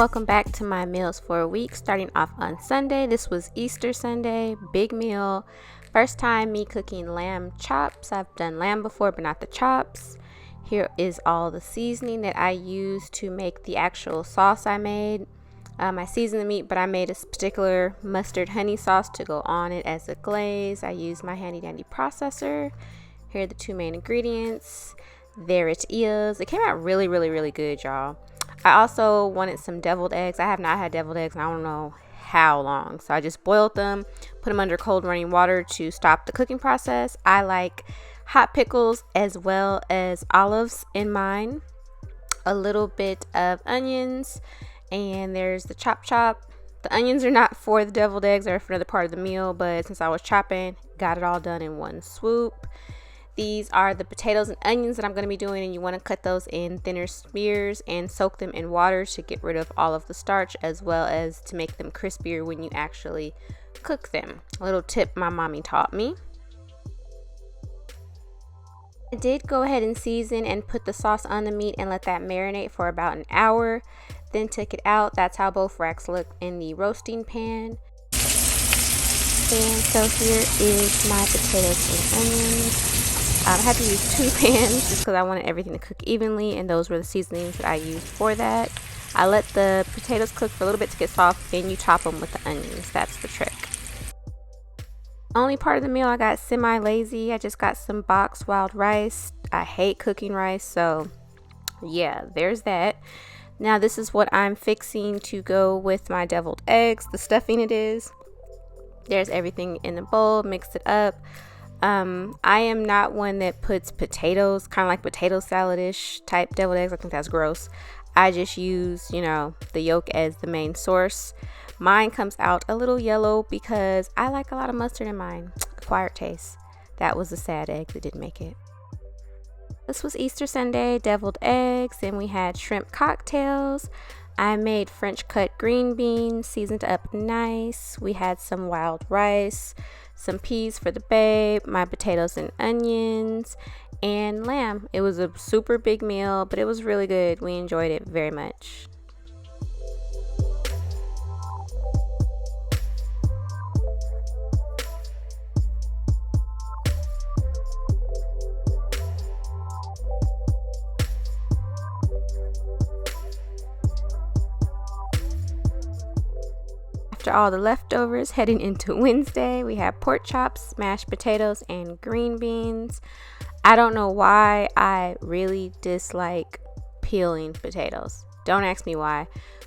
Welcome back to my meals for a week, starting off on Sunday. This was Easter Sunday, big meal. First time me cooking lamb chops. I've done lamb before, but not the chops. Here is all the seasoning that I used to make the actual sauce I made. I seasoned the meat, but I made a particular mustard honey sauce to go on it as a glaze. I used my handy dandy processor. Here are the two main ingredients. There it is. It came out really good, y'all. I also wanted some deviled eggs. I have not had deviled eggs in I don't know how long. So I just boiled them, put them under cold running water to stop the cooking process. I like hot pickles as well as olives in mine. A little bit of onions. And there's the chop. The onions are not for the deviled eggs, they're for another part of the meal. But since I was chopping, got it all done in one swoop. These are the potatoes and onions that I'm going to be doing, and you want to cut those in thinner smears and soak them in water to get rid of all of the starch, as well as to make them crispier when you actually cook them. A little tip my mommy taught me. I did go ahead and season and put the sauce on the meat and let that marinate for about an hour. Then took it out. That's how both racks look in the roasting pan. And so here is my potatoes and onions. I had to use two pans just because I wanted everything to cook evenly, and those were the seasonings that I used for that. I let the potatoes cook for a little bit to get soft, then you top them with the onions. That's the trick. Only part of the meal I got semi-lazy. I just got some boxed wild rice. I hate cooking rice, so yeah, there's that. Now this is what I'm fixing to go with my deviled eggs. The stuffing it is. There's everything in the bowl. Mixed it up. I am not one that puts potatoes, kind of like potato salad-ish type deviled eggs. I think that's gross. I just use, the yolk as the main source. Mine comes out a little yellow because I like a lot of mustard in mine. Acquired taste. That was a sad egg that didn't make it. This was Easter Sunday, deviled eggs, and we had shrimp cocktails. I made French cut green beans, seasoned up nice. We had some wild rice, some peas for the babe, my potatoes and onions, and lamb. It was a super big meal, but it was really good. We enjoyed it very much. After all the leftovers, heading into Wednesday, we have pork chops, mashed potatoes, and green beans. I don't know why I really dislike peeling potatoes. Don't ask me why,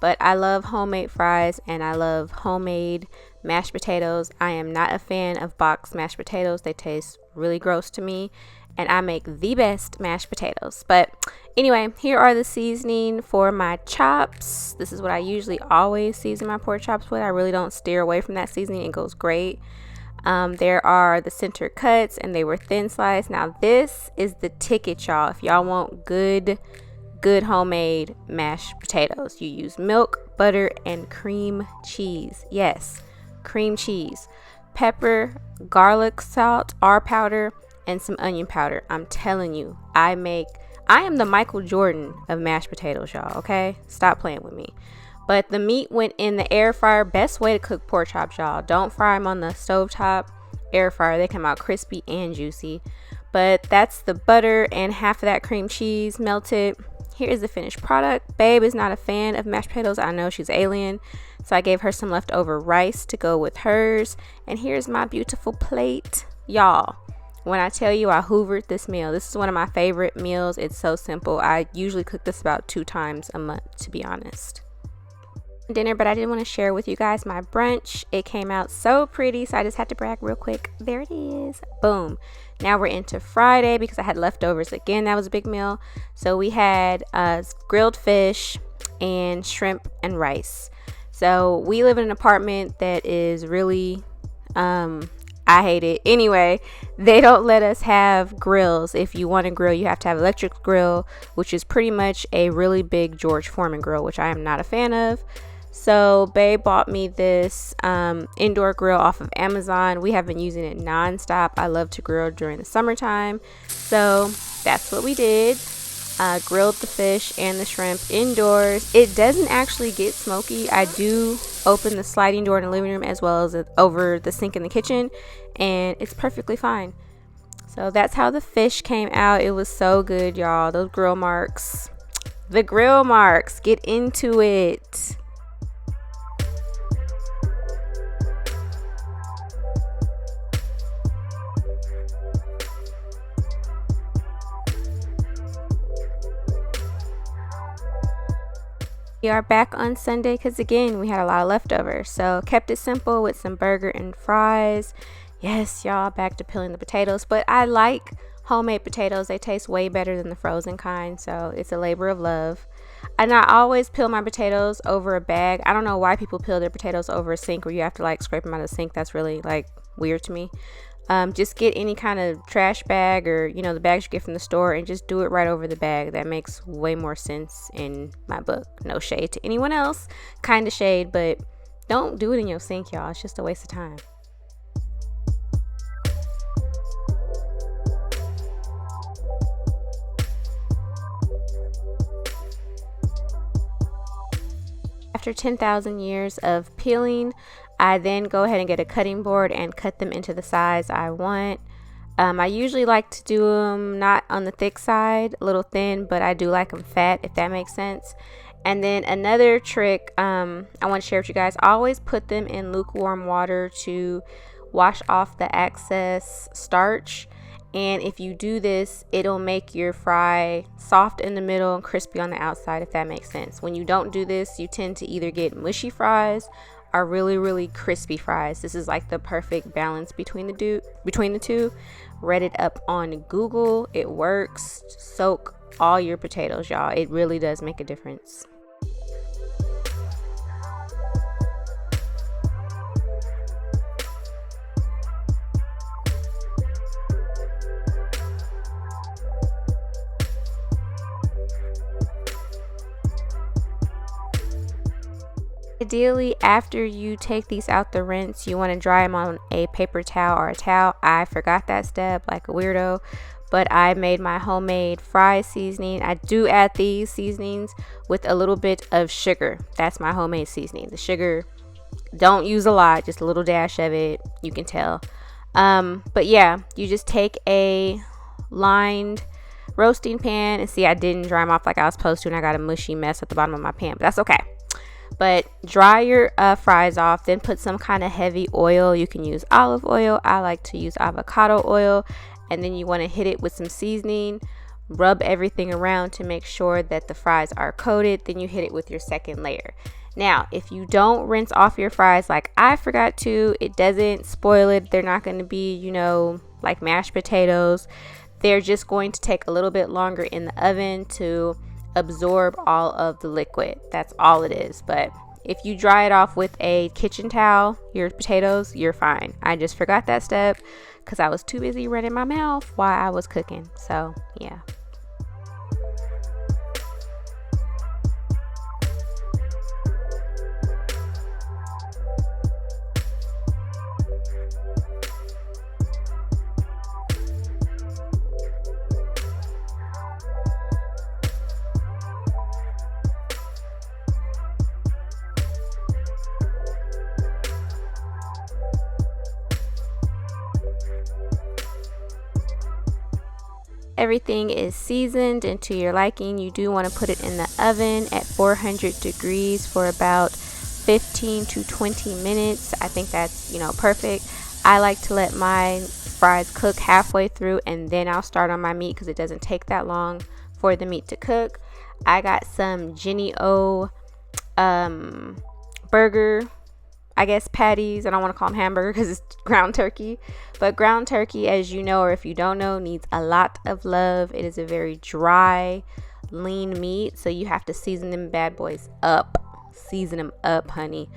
but I love homemade fries and I love homemade mashed potatoes. I am not a fan of boxed mashed potatoes. They taste really gross to me, and I make the best mashed potatoes. But anyway, here are the seasoning for my chops. This is what I usually always season my pork chops with. I really don't steer away from that seasoning. It goes great. There are the center cuts, and they were thin sliced. Now this is the ticket, y'all. If y'all want good homemade mashed potatoes, you use milk, butter, and cream cheese. Yes, cream cheese, pepper, garlic salt, R powder, and some onion powder. I'm telling you, I am the Michael Jordan of mashed potatoes, y'all. Okay, stop playing with me. But the meat went in the air fryer. Best way to cook pork chops, y'all. Don't fry them on the stovetop. Air fryer. They come out crispy and juicy. But that's the butter and half of that cream cheese melted. Here is the finished product. Babe is not a fan of mashed potatoes. I know, she's alien. So I gave her some leftover rice to go with hers. And here's my beautiful plate, y'all. When I tell you I hoovered this meal, this is one of my favorite meals. It's so simple. I usually cook this about 2 times a month, to be honest. Dinner, but I did want to share with you guys my brunch. It came out so pretty, so I just had to brag real quick. There it is. Boom. Now we're into Friday because I had leftovers again. That was a big meal. So we had grilled fish and shrimp and rice. So we live in an apartment that is really I hate it. Anyway, they don't let us have grills. If you want to grill, you have to have electric grill, which is pretty much a really big George Foreman grill, which I am not a fan of. So babe bought me this indoor grill off of Amazon. We have been using it nonstop. I love to grill during the summertime. So that's what we did. Grilled the fish and the shrimp indoors. It doesn't actually get smoky. I do open the sliding door in the living room as well as over the sink in the kitchen, and it's perfectly fine. So that's how the fish came out. It was so good, y'all. Those grill marks. The grill marks. Get into it. We are back on Sunday because again we had a lot of leftovers, so kept it simple with some burger and fries. Yes, y'all, back to peeling the potatoes, but I like homemade potatoes. They taste way better than the frozen kind, so it's a labor of love. And I always peel my potatoes over a bag. I don't know why people peel their potatoes over a sink where you have to like scrape them out of the sink. That's really like weird to me. Just get any kind of trash bag or the bags you get from the store and just do it right over the bag. That makes way more sense in my book. No shade to anyone else, kind of shade, but don't do it in your sink, y'all. It's just a waste of time. After 10,000 years of peeling, I then go ahead and get a cutting board and cut them into the size I want. I usually like to do them not on the thick side, a little thin, but I do like them fat, if that makes sense. And then another trick I want to share with you guys, always put them in lukewarm water to wash off the excess starch. And if you do this, it'll make your fry soft in the middle and crispy on the outside, if that makes sense. When you don't do this, you tend to either get mushy fries or really, really crispy fries. This is like the perfect balance between the two. Read it up on Google. It works. Soak all your potatoes, y'all. It really does make a difference. Ideally, after you take these out the rinse, you want to dry them on a paper towel or a towel. I forgot that step like a weirdo, but I made my homemade fry seasoning. I do add these seasonings with a little bit of sugar. That's my homemade seasoning. The sugar, don't use a lot, just a little dash of it. You can tell. But yeah, you just take a lined roasting pan, and see, I didn't dry them off like I was supposed to, and I got a mushy mess at the bottom of my pan, but that's okay. But dry your fries off, then put some kind of heavy oil. You can use olive oil. I like to use avocado oil. And then you want to hit it with some seasoning. Rub everything around to make sure that the fries are coated. Then you hit it with your second layer. Now, if you don't rinse off your fries like I forgot to, it doesn't spoil it. They're not going to be, like mashed potatoes. They're just going to take a little bit longer in the oven to absorb all of the liquid. That's all it is. But if you dry it off with a kitchen towel, your potatoes, you're fine. I just forgot that step because I was too busy running my mouth while I was cooking. So yeah. Everything is seasoned and to your liking. You do want to put it in the oven at 400 degrees for about 15 to 20 minutes. I think that's, perfect. I like to let my fries cook halfway through and then I'll start on my meat because it doesn't take that long for the meat to cook. I got some Jenny O burger, I guess, patties. I don't want to call them hamburger because it's ground turkey. But ground turkey, as you know, or if you don't know, needs a lot of love. It is a very dry, lean meat. So you have to season them bad boys up. Season them up, honey.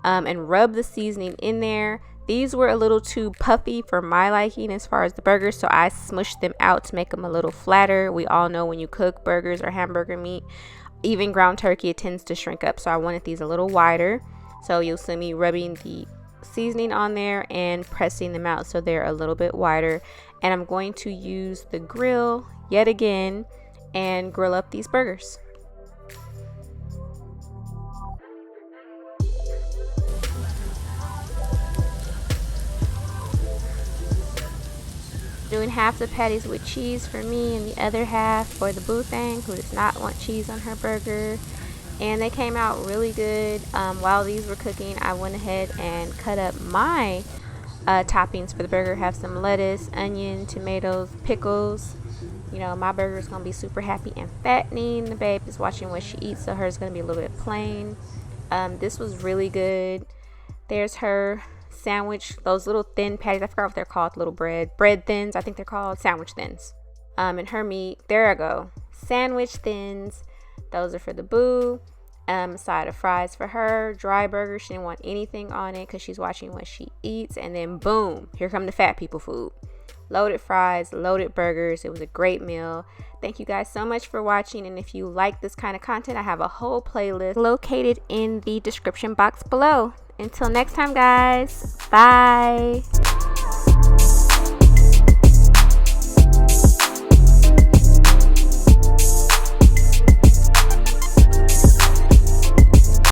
And rub the seasoning in there. These were a little too puffy for my liking as far as the burgers. So I smushed them out to make them a little flatter. We all know when you cook burgers or hamburger meat, even ground turkey, it tends to shrink up. So I wanted these a little wider. So you'll see me rubbing the seasoning on there and pressing them out so they're a little bit wider. And I'm going to use the grill yet again and grill up these burgers. Doing half the patties with cheese for me and the other half for the boo thing who does not want cheese on her burger. And they came out really good. While these were cooking, I went ahead and cut up my toppings for the burger. Have some lettuce, onion, tomatoes, pickles. You know, my burger is going to be super happy and fattening. The babe is watching what she eats, so hers is going to be a little bit plain. This was really good. There's her sandwich, those little thin patties. I forgot what they're called, little bread thins, I think they're called, sandwich thins. And her meat, there I go, sandwich thins. Those are for the boo. A side of fries for her. Dry burger, she didn't want anything on it because she's watching what she eats. And then boom, here come the fat people food. Loaded fries, loaded burgers. It was a great meal. Thank you guys so much for watching, and if you like this kind of content, I have a whole playlist located in the description box below. Until next time, guys, bye.